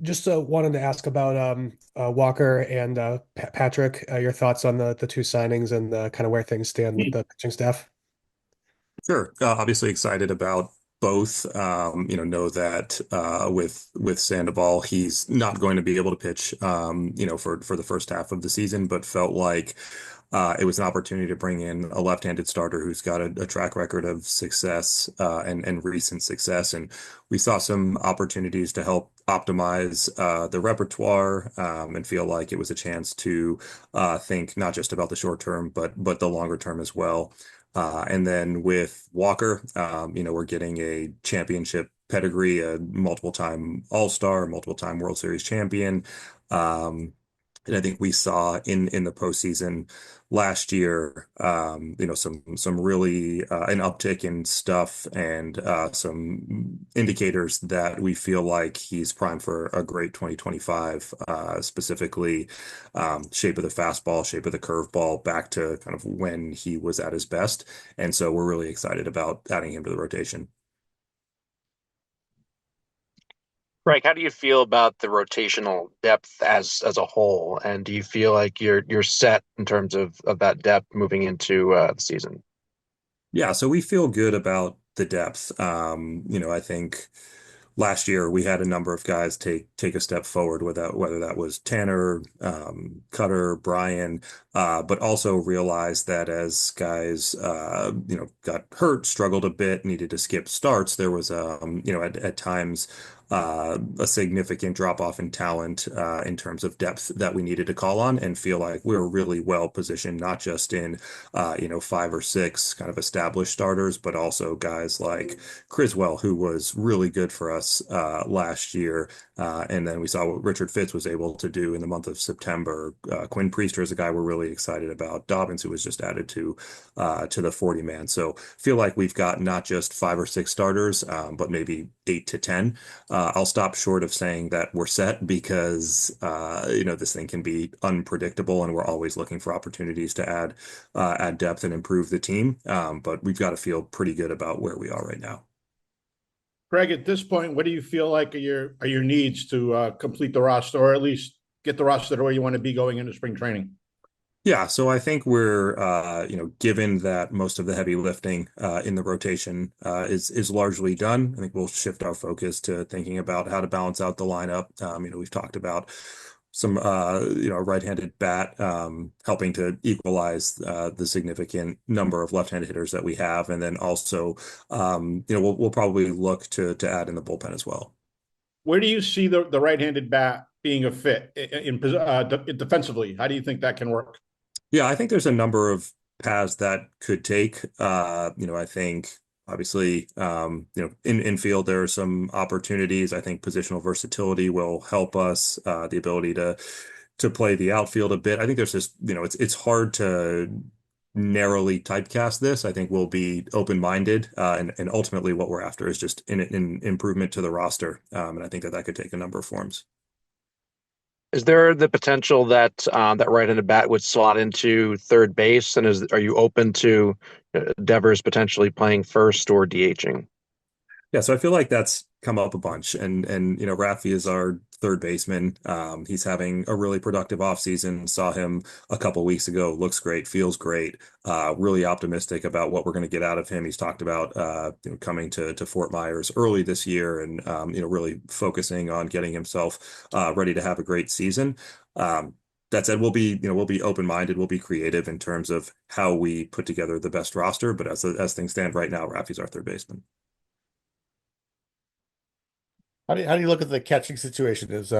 Just wanted to ask about Walker and Patrick. Your thoughts on the two signings and kind of where things stand with the pitching staff. Sure. Obviously excited about both. Know that with Sandoval, he's not going to be able to pitch, for the first half of the season, but felt like it was an opportunity to bring in a left-handed starter who's got a track record of success and recent success, and we saw some opportunities to help optimize the repertoire and feel like it was a chance to think not just about the short term, but the longer term as well. And then with Walker, we're getting a championship pedigree, a multiple-time All-Star, multiple-time World Series champion. Um, and I think we saw in the postseason last year, some really an uptick in stuff and some indicators that we feel like he's primed for a great 2025, specifically shape of the fastball, shape of the curveball, back to kind of when he was at his best. And so we're really excited about adding him to the rotation. Greg, how do you feel about the rotational depth as a whole? And do you feel like you're set in terms of that depth moving into the season? Yeah, so we feel good about the depth. I think last year we had a number of guys take a step forward without whether that was Tanner, Cutter, Brian, but also realized that as guys got hurt, struggled a bit, needed to skip starts, there was at times a significant drop off in talent in terms of depth that we needed to call on and feel like we were really well positioned, not just in five or six kind of established starters, but also guys like Criswell, who was really good for us last year. And then we saw what Richard Fitz was able to do in the month of September. Quinn Priester is a guy we're really excited about. Dobbins, who was just added to the 40 man. So feel like we've got not just five or six starters, but maybe 8 to 10. I'll stop short of saying that we're set because this thing can be unpredictable, and we're always looking for opportunities to add depth and improve the team. But we've got to feel pretty good about where we are right now. Greg, at this point, what do you feel like are your needs to complete the roster, or at least get the roster to where you want to be going into spring training? Yeah, so I think we're, given that most of the heavy lifting in the rotation is largely done. I think we'll shift our focus to thinking about how to balance out the lineup. We've talked about some, right-handed bat helping to equalize the significant number of left-handed hitters that we have, and then also, we'll probably look to add in the bullpen as well. Where do you see the right-handed bat being a fit defensively? How do you think that can work? Yeah, I think there's a number of paths that could take. I think obviously, in infield there are some opportunities. I think positional versatility will help us. The ability to play the outfield a bit. I think there's just, it's hard to narrowly typecast this. I think we'll be open-minded, and ultimately what we're after is just an improvement to the roster. And I think that could take a number of forms. Is there the potential that that right-handed bat would slot into third base? And are you open to Devers potentially playing first or DHing? Yeah, so I feel like that's come up a bunch, and Rafi is our third baseman. He's having a really productive offseason. Saw him a couple weeks ago. Looks great, feels great. Really optimistic about what we're going to get out of him. He's talked about coming to Fort Myers early this year, and really focusing on getting himself ready to have a great season. That said, we'll be open-minded, we'll be creative in terms of how we put together the best roster. But as things stand right now, Rafi's our third baseman. How do you look at the catching situation? Is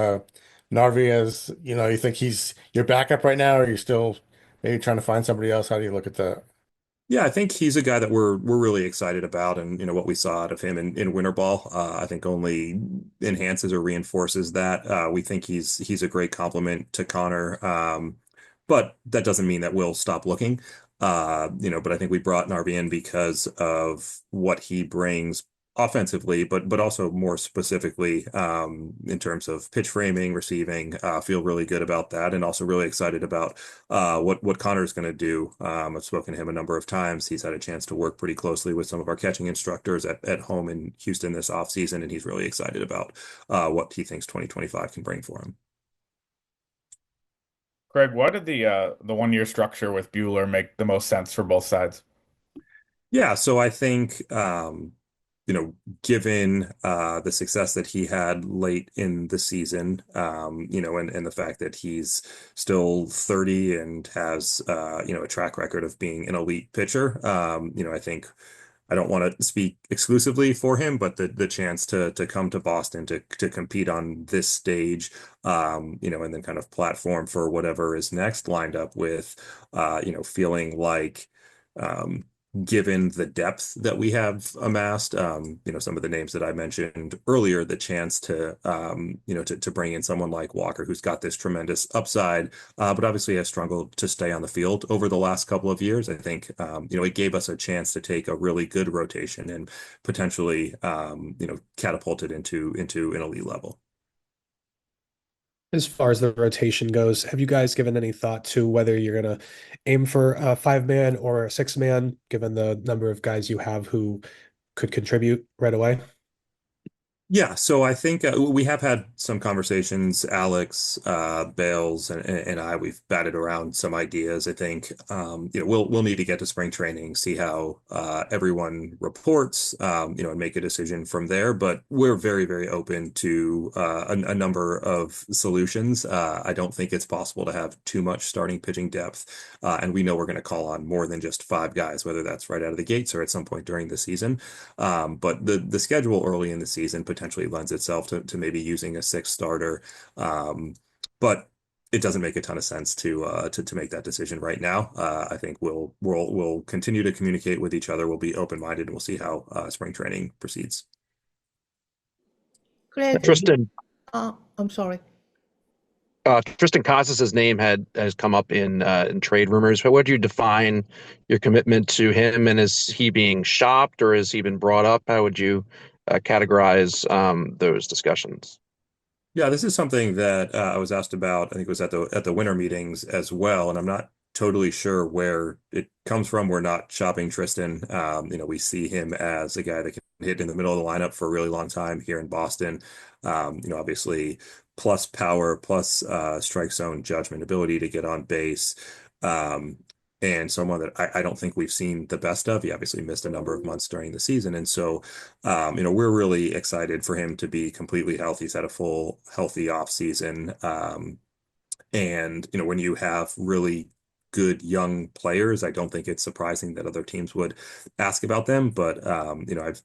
Narvaez, you think he's your backup right now, or you're still maybe trying to find somebody else? How do you look at that? Yeah, I think he's a guy that we're really excited about, and what we saw out of him in winter ball, I think only enhances or reinforces that. We think he's a great complement to Connor, but that doesn't mean that we'll stop looking. But I think we brought Narvi in because of what he brings offensively, but also more specifically in terms of pitch framing, receiving. Feel really good about that, and also really excited about what Connor's going to do. I've spoken to him a number of times. He's had a chance to work pretty closely with some of our catching instructors at home in Houston this offseason, and he's really excited about what he thinks 2025 can bring for him. Greg, why did the 1 year structure with Bueller make the most sense for both sides? Yeah, so I think given the success that he had late in the season, and the fact that he's still 30 and has a track record of being an elite pitcher, I think I don't want to speak exclusively for him, but the chance to come to Boston to compete on this stage, and then kind of platform for whatever is next lined up with, feeling like um, given the depth that we have amassed, some of the names that I mentioned earlier, the chance to bring in someone like Walker, who's got this tremendous upside, but obviously has struggled to stay on the field over the last couple of years. I think, it gave us a chance to take a really good rotation and potentially, catapult it into an elite level. As far as the rotation goes, have you guys given any thought to whether you're going to aim for a 5-man or a 6-man, given the number of guys you have who could contribute right away? Yeah, so I think we have had some conversations. Alex, Bales, and I, we've batted around some ideas. I think we'll need to get to spring training, see how everyone reports, and make a decision from there. But we're very, very open to a number of solutions. I don't think it's possible to have too much starting pitching depth, and we know we're going to call on more than just 5 guys, whether that's right out of the gates or at some point during the season. But the schedule early in the season potentially lends itself to maybe using a 6th starter. But it doesn't make a ton of sense to make that decision right now. I think we'll continue to communicate with each other. We'll be open-minded, and we'll see how spring training proceeds. Greg, Tristan I'm sorry. Tristan Casas's name has come up in trade rumors. How would you define your commitment to him, and is he being shopped or has he been brought up? How would you categorize those discussions? Yeah, this is something that I was asked about. I think it was at the winter meetings as well, and I'm not totally sure where it comes from. We're not shopping Tristan. We see him as a guy that can hit in the middle of the lineup for a really long time here in Boston. Obviously, plus power, plus strike zone judgment, ability to get on base. And someone that I don't think we've seen the best of. He obviously missed a number of months during the season. And so, we're really excited for him to be completely healthy. He's had a full, healthy offseason. And when you have really good young players, I don't think it's surprising that other teams would ask about them. But, I've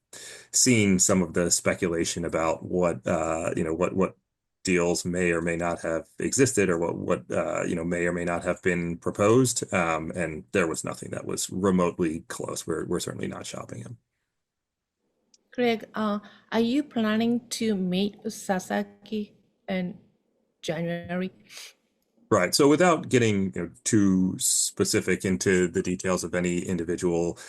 seen some of the speculation about what deals may or may not have existed, or what may or may not have been proposed, and there was nothing that was remotely close. We're certainly not shopping him. Greg, are you planning to meet with Sasaki in January? Right. So without getting too specific into the details of any individual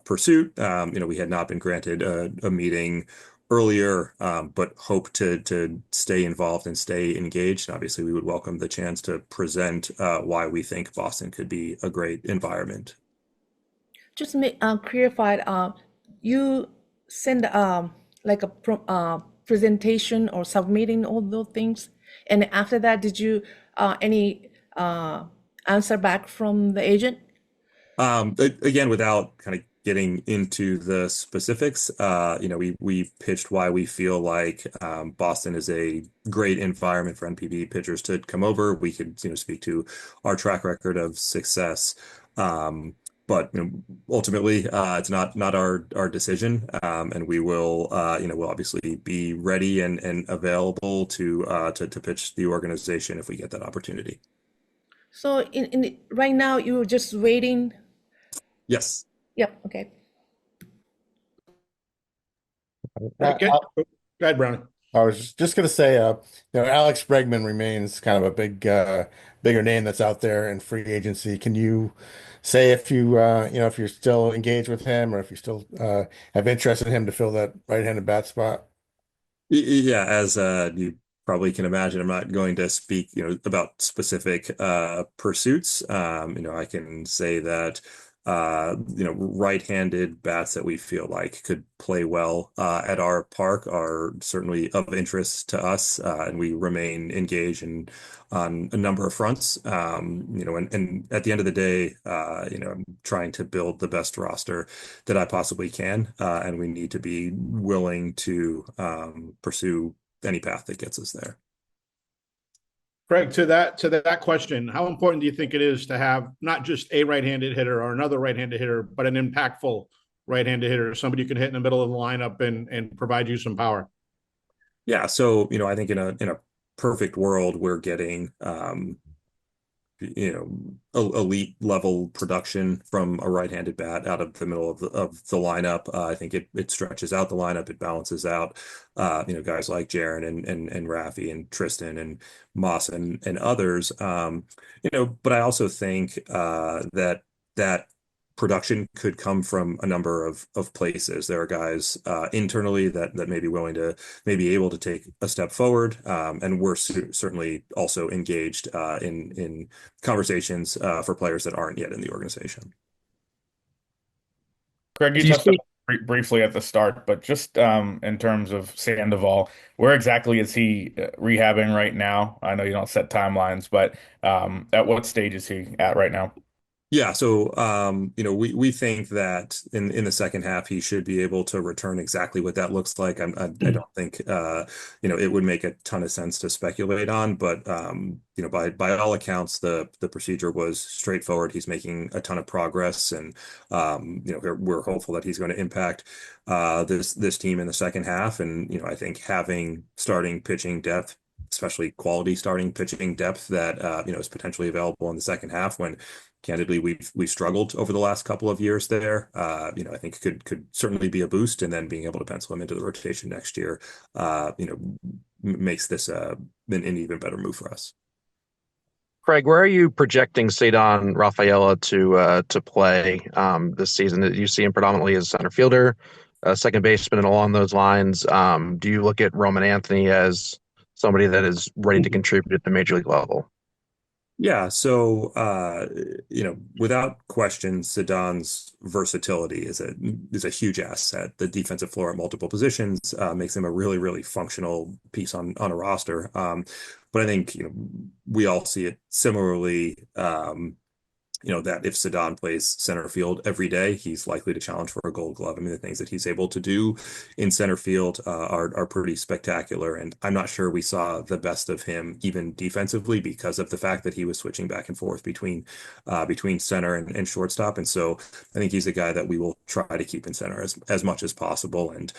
pursuit, we had not been granted a meeting earlier, but hope to stay involved and stay engaged. And obviously, we would welcome the chance to present why we think Boston could be a great environment. Just clarified, you send like a presentation or submitting all those things, and after that, did you any answer back from the agent? Again, without kind of getting into the specifics, we pitched why we feel like Boston is a great environment for NPB pitchers to come over. We could, speak to our track record of success. But ultimately, it's not our decision, and we will, we'll obviously be ready and available to pitch the organization if we get that opportunity. So right now, you're just waiting. Yes. Yep. Okay. Go ahead, Brownie. I was just gonna say, Alex Bregman remains kind of a bigger name that's out there in free agency. Can you say if if you're still engaged with him, or if you still have interest in him to fill that right-handed bat spot? Yeah, as you probably can imagine, I'm not going to speak, about specific pursuits. I can say that right-handed bats that we feel like could play well at our park are certainly of interest to us, and we remain engaged on a number of fronts. And at the end of the day, I'm trying to build the best roster that I possibly can, and we need to be willing to pursue any path that gets us there. Craig, to that question, how important do you think it is to have not just a right-handed hitter or another right-handed hitter, but an impactful right-handed hitter, somebody you can hit in the middle of the lineup and provide you some power? Yeah, so I think in a perfect world, we're getting elite level production from a right-handed bat out of the middle of the lineup. I think it stretches out the lineup, it balances out, guys like Jaron and Rafi and Tristan and Moss and others. But I also think that production could come from a number of places. There are guys internally that may be willing to, maybe able to take a step forward, and we're certainly also engaged in conversations for players that aren't yet in the organization. Greg, you Do you touched on see it briefly at the start, but just in terms of Sandoval, where exactly is he rehabbing right now? I know you don't set timelines, but at what stage is he at right now? Yeah, so we think that in the second half he should be able to return exactly what that looks like. I don't think it would make a ton of sense to speculate on, but by all accounts the procedure was straightforward. He's making a ton of progress, and we're hopeful that he's going to impact this team in the second half. And I think having starting pitching depth, especially quality starting pitching depth that is potentially available in the second half, when candidly we've struggled over the last couple of years there. I think could certainly be a boost, and then being able to pencil him into the rotation next year, makes this an even better move for us. Craig, where are you projecting Cedon Rafaela to play this season? Do you see him predominantly as center fielder, second baseman, and along those lines? Do you look at Roman Anthony as somebody that is ready to contribute at the major league level? Yeah, so without question, Zidane versatility is a huge asset. The defensive floor at multiple positions makes him a really, really functional piece on a roster. But I think we all see it similarly. That if Zidane plays center field every day, he's likely to challenge for a Gold Glove. I mean, the things that he's able to do in center field are pretty spectacular, and I'm not sure we saw the best of him even defensively because of the fact that he was switching back and forth between center and shortstop. And so I think he's a guy that we will try to keep in center as much as possible. And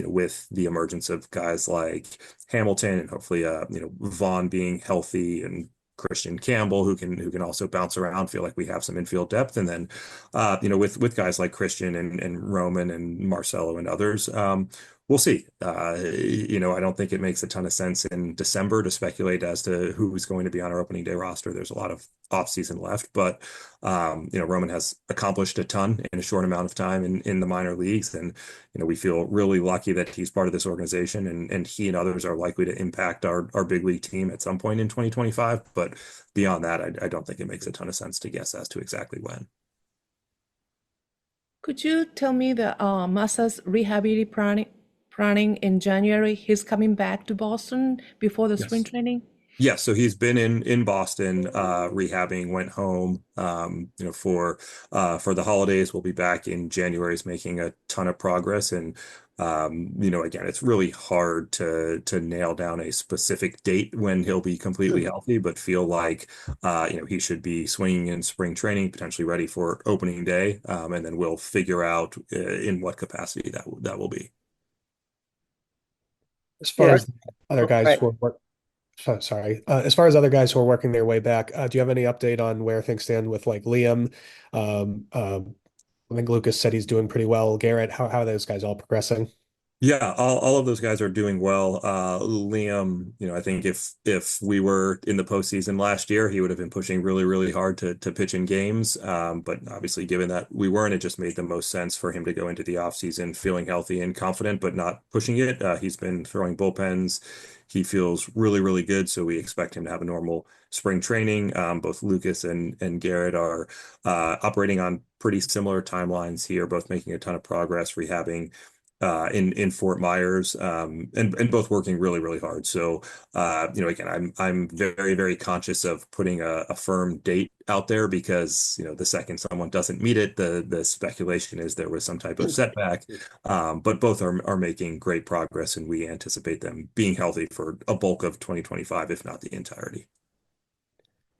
with the emergence of guys like Hamilton and hopefully Vaughn being healthy, and Christian Campbell, who can also bounce around, feel like we have some infield depth. And then, with guys like Christian and Roman and Marcelo and others, we'll see. I don't think it makes a ton of sense in December to speculate as to who's going to be on our opening day roster. There's a lot of offseason left, but Roman has accomplished a ton in a short amount of time in the minor leagues, and we feel really lucky that he's part of this organization, and he and others are likely to impact our big league team at some point in 2025. But beyond that, I don't think it makes a ton of sense to guess as to exactly when. Could you tell me the Masa's rehabilitation planning in January? He's coming back to Boston before the spring Yes. training. Yeah, so he's been in Boston rehabbing, went home for the holidays. We'll be back in January. He's making a ton of progress, and again, it's really hard to nail down a specific date when he'll be completely healthy, but feel like he should be swinging in spring training, potentially ready for opening day, and then we'll figure out in what capacity that will be. As far Yeah. as other guys Right. who are sorry. As far as other guys who are working their way back, do you have any update on where things stand with like Liam? I think Lucas said he's doing pretty well. Garrett, how are those guys all progressing? Yeah, all of those guys are doing well. Liam, I think if we were in the postseason last year, he would have been pushing really, really hard to pitch in games. But obviously, given that we weren't, it just made the most sense for him to go into the offseason feeling healthy and confident, but not pushing it. He's been throwing bullpens. He feels really, really good, so we expect him to have a normal spring training. Both Lucas and Garrett are operating on pretty similar timelines here, both making a ton of progress, rehabbing in Fort Myers, and both working really, really hard. So, again, I'm very, very conscious of putting a firm date out there because, the second someone doesn't meet it, the speculation is there was some type of setback. But both are making great progress, and we anticipate them being healthy for a bulk of 2025, if not the entirety.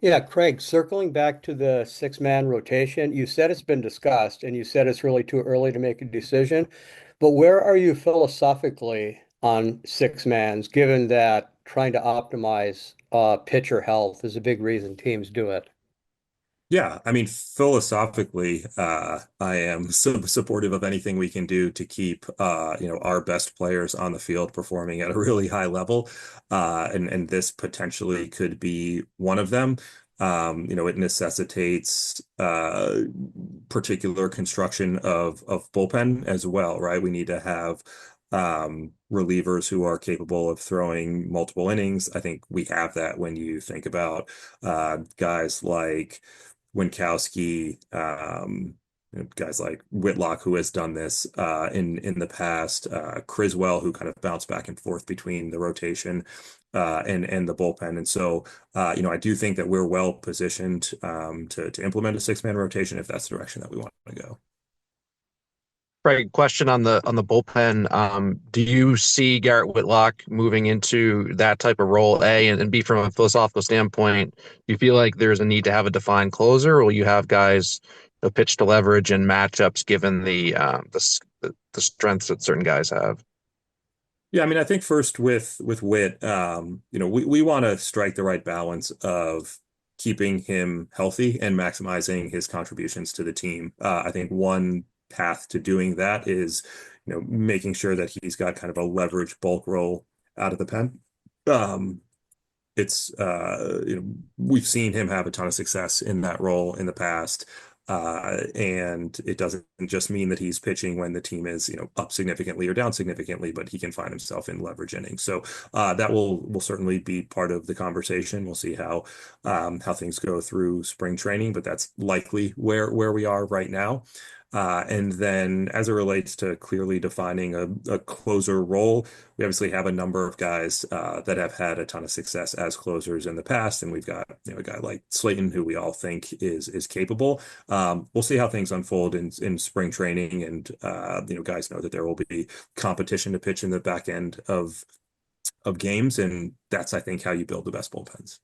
Yeah, Craig, circling back to the six-man rotation, you said it's been discussed and you said it's really too early to make a decision. But where are you philosophically on six mans, given that trying to optimize pitcher health is a big reason teams do it? Yeah, I mean, philosophically, I am supportive of anything we can do to keep, our best players on the field performing at a really high level, and this potentially could be one of them. It necessitates particular construction of bullpen as well, right? We need to have relievers who are capable of throwing multiple innings. I think we have that when you think about guys like Winkowski, guys like Whitlock, who has done this in the past, Criswell, who kind of bounced back and forth between the rotation and the bullpen. And so, I do think that we're well positioned to implement a six-man rotation if that's the direction that we want to go. Right. Question on the bullpen. Do you see Garrett Whitlock moving into that type of role? And B, from a philosophical standpoint, do you feel like there's a need to have a defined closer, or will you have guys pitch to leverage and matchups given the strengths that certain guys have? Yeah, I mean, I think first with Witt, we want to strike the right balance of keeping him healthy and maximizing his contributions to the team. I think one path to doing that is, making sure that he's got kind of a leverage bulk role out of the pen. Um, we've seen him have a ton of success in that role in the past. And it doesn't just mean that he's pitching when the team is, up significantly or down significantly, but he can find himself in leverage innings. So that will certainly be part of the conversation. We'll see how things go through spring training, but that's likely where we are right now. And then as it relates to clearly defining a closer role, we obviously have a number of guys that have had a ton of success as closers in the past, and we've got a guy like Slayton who we all think is capable. We'll see how things unfold in spring training, and guys know that there will be competition to pitch in the back end of games, and that's I think how you build the best bullpens.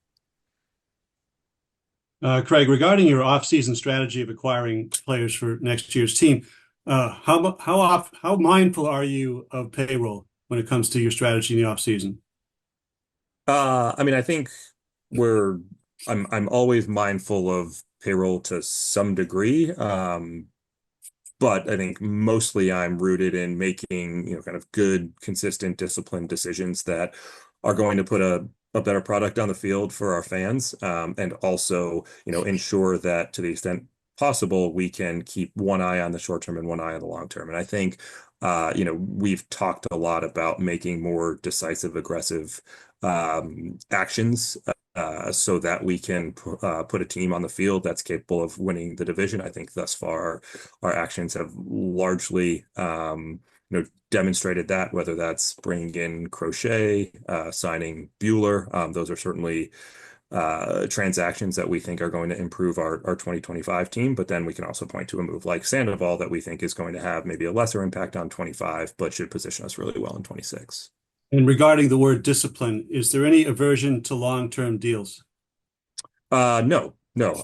Craig, regarding your off-season strategy of acquiring players for next year's team, how mindful are you of payroll when it comes to your strategy in the off-season? I mean, I think I'm always mindful of payroll to some degree. But I think mostly I'm rooted in making, kind of good, consistent, disciplined decisions that are going to put a better product on the field for our fans, and also, ensure that to the extent possible, we can keep one eye on the short term and one eye on the long term. And I think, we've talked a lot about making more decisive, aggressive actions so that we can put a team on the field that's capable of winning the division. I think thus far our actions have largely, demonstrated that, whether that's bringing in Crochet, signing Bueller. Those are certainly transactions that we think are going to improve our 2025 team. But then we can also point to a move like Sandoval that we think is going to have maybe a lesser impact on 25, but should position us really well in 26. And regarding the word discipline, is there any aversion to long-term deals? No.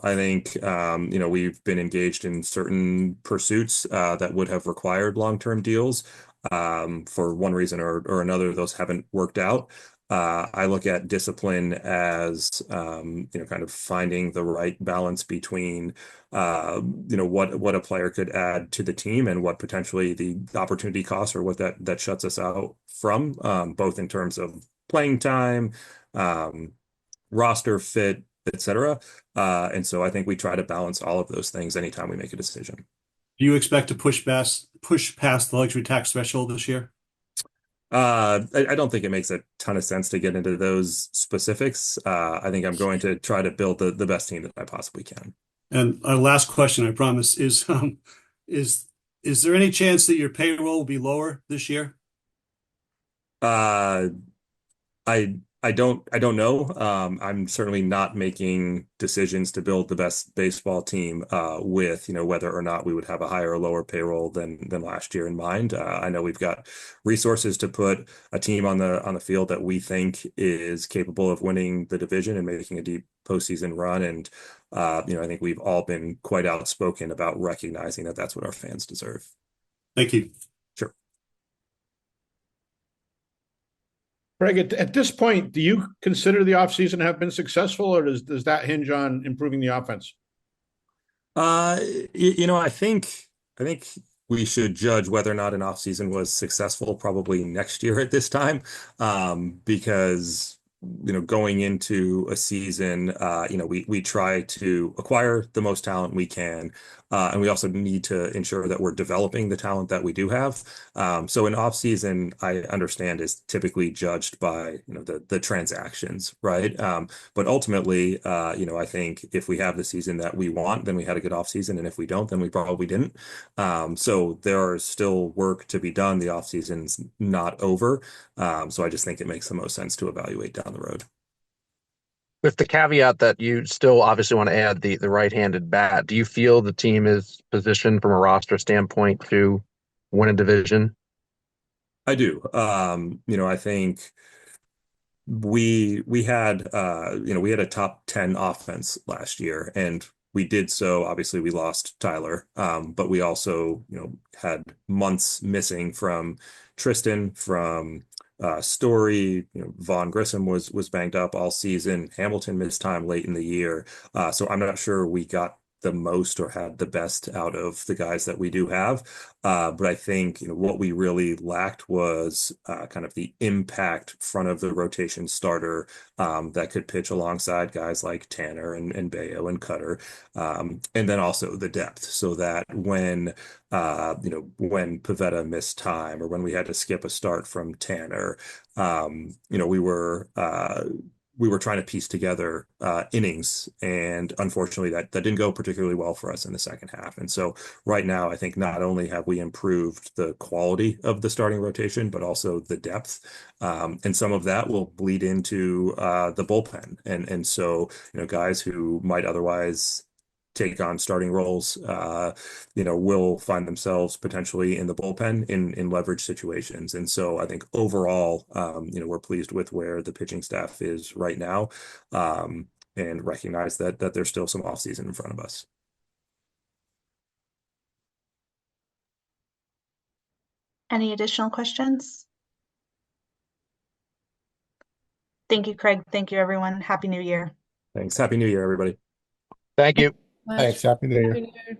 I think, we've been engaged in certain pursuits that would have required long-term deals. For one reason or another, those haven't worked out. I look at discipline as kind of finding the right balance between what a player could add to the team and what potentially the opportunity costs or what that shuts us out from, both in terms of playing time, um, roster fit, etc. And so I think we try to balance all of those things anytime we make a decision. Do you expect to push past the luxury tax threshold this year? I don't think it makes a ton of sense to get into those specifics. I think I'm going to try to build the best team that I possibly can. And our last question, I promise, is is there any chance that your payroll will be lower this year? Uh, I don't know. I'm certainly not making decisions to build the best baseball team with whether or not we would have a higher or lower payroll than last year in mind. I know we've got resources to put a team on the field that we think is capable of winning the division and making a deep postseason run. And I think we've all been quite outspoken about recognizing that that's what our fans deserve. Thank you. Sure. Craig, at this point, do you consider the offseason have been successful, or does that hinge on improving the offense? Uh, I think we should judge whether or not an offseason was successful probably next year at this time, because going into a season, we try to acquire the most talent we can, and we also need to ensure that we're developing the talent that we do have. So an offseason, I understand, is typically judged by the transactions, right? But ultimately, I think if we have the season that we want, then we had a good offseason, and if we don't, then we probably didn't. So there is still work to be done. The offseason's not over. So I just think it makes the most sense to evaluate down the road. With the caveat that you still obviously want to add the right-handed bat, do you feel the team is positioned from a roster standpoint to win a division? I do. I think we had a top 10 offense last year, and we did so. Obviously, we lost Tyler, but we also had months missing from Tristan, from Story. Vaughn Grissom was banged up all season. Hamilton missed time late in the year, so I'm not sure we got the most or had the best out of the guys that we do have. But I think what we really lacked was kind of the impact front of the rotation starter that could pitch alongside guys like Tanner and Bayo and Cutter, and then also the depth, so that when Pavetta missed time or when we had to skip a start from Tanner, we were trying to piece together innings, and unfortunately, that didn't go particularly well for us in the second half. And so, right now, I think not only have we improved the quality of the starting rotation, but also the depth, and some of that will bleed into the bullpen. And so, guys who might otherwise take on starting roles, will find themselves potentially in the bullpen in leverage situations. And so I think overall, we're pleased with where the pitching staff is right now, and recognize that there's still some offseason in front of us. Any additional questions? Thank you, Craig. Thank you, everyone. Happy New Year. Thanks. Happy New Year, everybody. Thank you. Thanks. Happy New Year. Happy New Year.